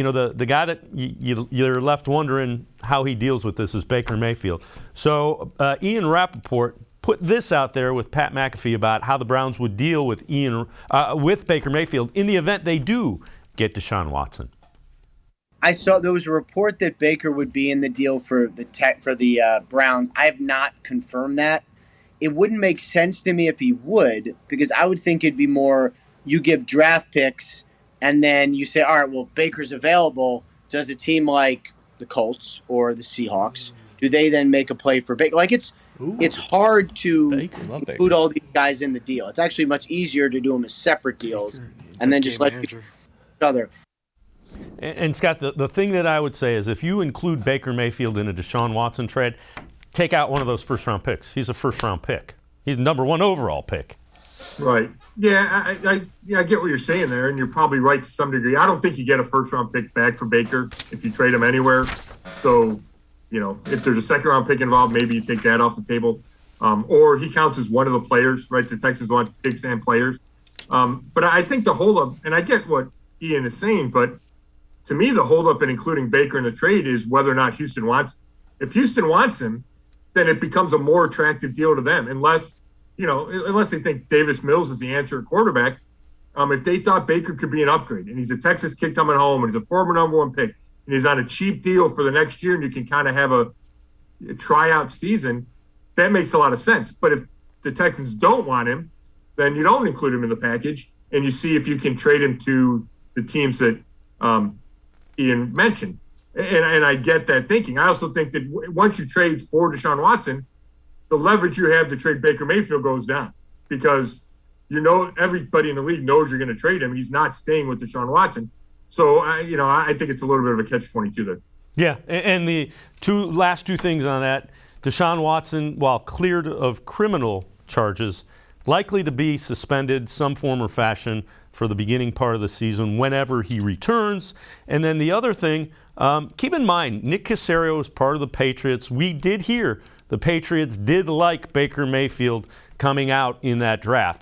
the guy that you're left wondering how he deals with this is Baker Mayfield. So Ian Rapoport put this out there with Pat McAfee about how the Browns would deal with with Baker Mayfield in the event they do get Deshaun Watson. I saw there was a report that Baker would be in the deal for the Browns. I have not confirmed that. It wouldn't make sense to me if he would, because I would think it'd be more you give draft picks and then you say, all right, well, Baker's available. Does a team like the Colts or the Seahawks, do they then make a play for Baker? Like it's hard to include all these guys in the deal. It's actually much easier to do them as separate deals and then just let each other. And Scott, the thing that I would say is if you include Baker Mayfield in a Deshaun Watson trade, take out one of those first-round picks. He's a first-round pick. He's the number 1 overall pick. Right. Yeah, I get what you're saying there, and you're probably right to some degree. I don't think you get a first-round pick back for Baker if you trade him anywhere. So, if there's a second-round pick involved, maybe you take that off the table. Or he counts as one of the players, right? The Texans want picks and players. But I think the holdup, and I get what Ian is saying, but to me, the holdup in including Baker in the trade is whether or not Houston wants him. If Houston wants him, then it becomes a more attractive deal to them, unless they think Davis Mills is the answer at quarterback. If they thought Baker could be an upgrade, and he's a Texas kid coming home, and he's a former number 1 pick, and he's on a cheap deal for the next year, and you can kind of have a tryout season, that makes a lot of sense. But if the Texans don't want him, then you don't include him in the package, and you see if you can trade him to the teams that Ian mentioned. And I get that thinking. I also think that once you trade for Deshaun Watson, the leverage you have to trade Baker Mayfield goes down because everybody in the league knows you're going to trade him. He's not staying with Deshaun Watson. So, I think it's a little bit of a catch-22 there. Yeah, and the last two things on that, Deshaun Watson, while cleared of criminal charges, likely to be suspended some form or fashion for the beginning part of the season whenever he returns. And then the other thing, keep in mind, Nick Caserio is part of the Patriots. We did hear the Patriots did like Baker Mayfield coming out in that draft.